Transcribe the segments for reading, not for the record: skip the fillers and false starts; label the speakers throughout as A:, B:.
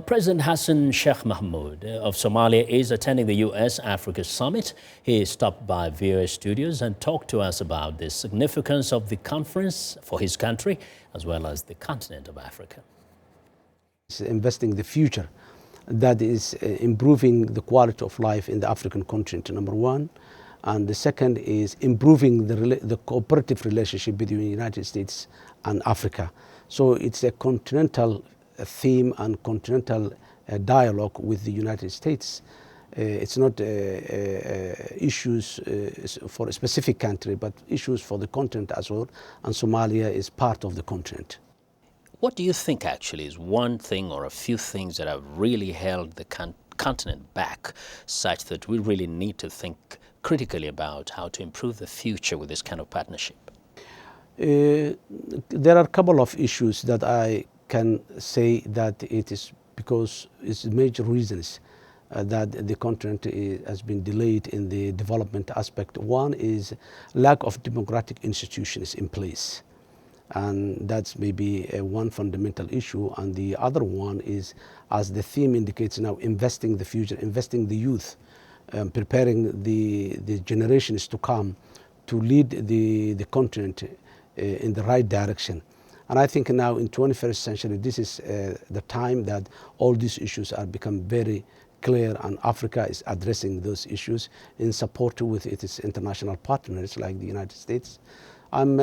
A: President Hassan Sheikh Mahmoud of Somalia is attending the U.S.-Africa Summit. He stopped by VOA studios and talked to us about the significance of the conference for his country, as well as the continent of Africa.
B: It's investing the future, that is improving the quality of life in the African continent, number one. And the second is improving the cooperative relationship between the United States and Africa. So it's a continental theme and continental dialogue with the United States. It's not issues for a specific country, but issues for the continent as well, and Somalia is part of the continent.
A: What do you think actually is one thing or a few things that have really held the continent back, such that we really need to think critically about how to improve the future with this kind of partnership?
B: There are a couple of issues that I can say that it is because it's major reasons that the continent has been delayed in the development aspect. One is lack of democratic institutions in place, and that's maybe one fundamental issue. And the other one is, as the theme indicates now, investing the future, investing the youth, preparing the generations to come to lead the continent in the right direction. And I think now in 21st century, this is the time that all these issues are become very clear, and Africa is addressing those issues in support with its international partners like the United States. I'm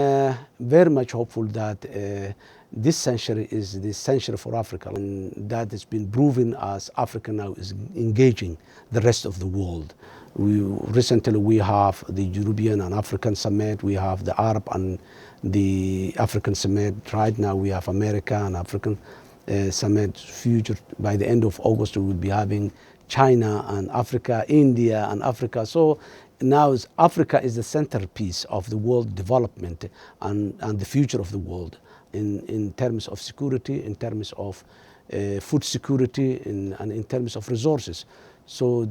B: very much hopeful that this century is the century for Africa, and that has been proven as Africa now is engaging the rest of the world. Recently we have the European and African Summit, we have the Arab and the African Summit. Right now we have America and African Summit. Future, by the end of August, we will be having China and Africa, India and Africa. So now Africa is the centerpiece of the world development and the future of the world in terms of security, in terms of food security, and in terms of resources. So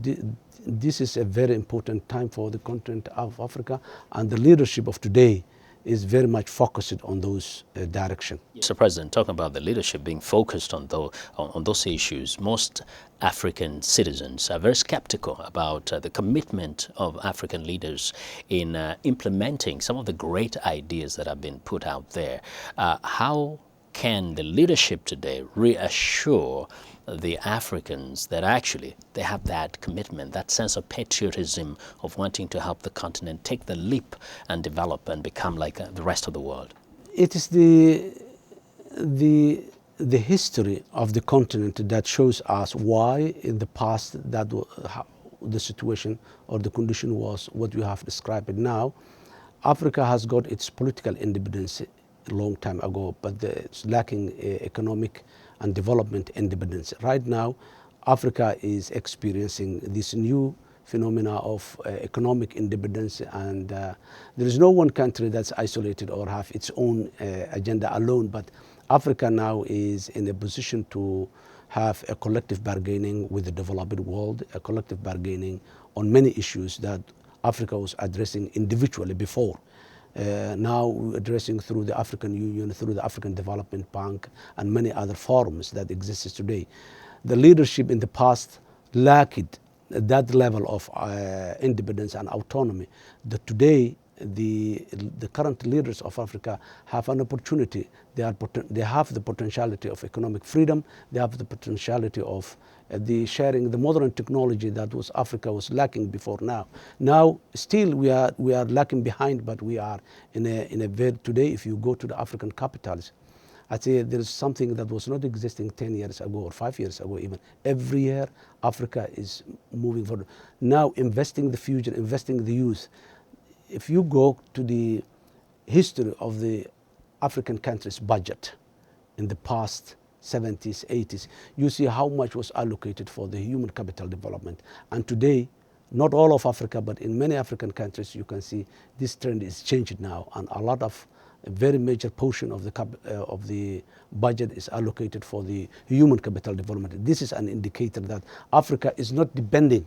B: this is a very important time for the continent of Africa, and the leadership of today is very much focused on those directions.
A: Mr. President, talking about the leadership being focused on those issues, most African citizens are very skeptical about the commitment of African leaders in implementing some of the great ideas that have been put out there. How can the leadership today reassure the Africans that actually they have that commitment, that sense of patriotism of wanting to help the continent take the leap and develop and become like the rest of the world?
B: It is the history of the continent that shows us why in the past that the situation or the condition was what we have described now. Africa has got its political independence a long time ago, but it's lacking economic and development independence. Right now, Africa is experiencing this new phenomena of economic independence, and there is no one country that's isolated or have its own agenda alone, but Africa now is in a position to have a collective bargaining with the developed world, a collective bargaining on many issues that Africa was addressing individually before. Now we're addressing through the African Union, through the African Development Bank, and many other forums that exist today. The leadership in the past lacked that level of independence and autonomy. That today, the current leaders of Africa have an opportunity. They have the potentiality of economic freedom. They have the potentiality of the sharing the modern technology that Africa was lacking before now. Now, still we are lacking behind, but we are in a very, today, if you go to the African capitals, I'd say there is something that was not existing 10 years ago or 5 years ago even. Every year, Africa is moving forward. Now, investing the future, investing the youth. If you go to the history of the African countries' budget in the past 70s, 80s, you see how much was allocated for the human capital development. And today, not all of Africa, but in many African countries, you can see this trend is changed now, and a very major portion of the budget is allocated for the human capital development. This is an indicator that Africa is not depending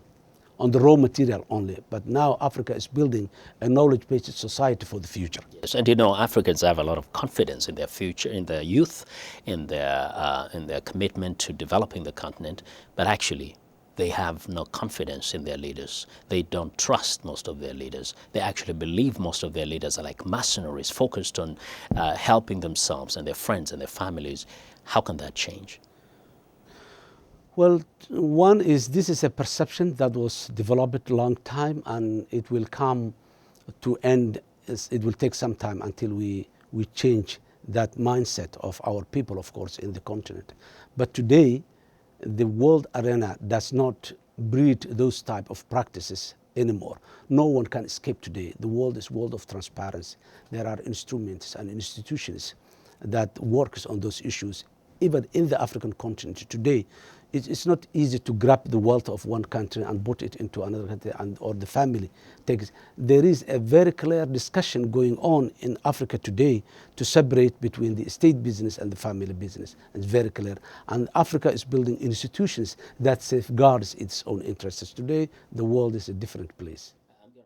B: on the raw material only. But now Africa is building a knowledge-based society for the future.
A: Yes, and you know, Africans have a lot of confidence in their future, in their youth, in their commitment to developing the continent, but actually they have no confidence in their leaders. They don't trust most of their leaders. They actually believe most of their leaders are like mercenaries, focused on helping themselves and their friends and their families. How can that change?
B: Well, one is this is a perception that was developed a long time, and it will come to end. It will take some time until we change that mindset of our people, of course, in the continent. But today, the world arena does not breed those type of practices anymore. No one can escape today. The world is a world of transparency. There are instruments and institutions that works on those issues. Even in the African continent today, it's not easy to grab the wealth of one country and put it into another country, or the family takes. There is a very clear discussion going on in Africa today to separate between the state business and the family business. It's very clear. And Africa is building institutions that safeguards its own interests. Today, the world is a different place.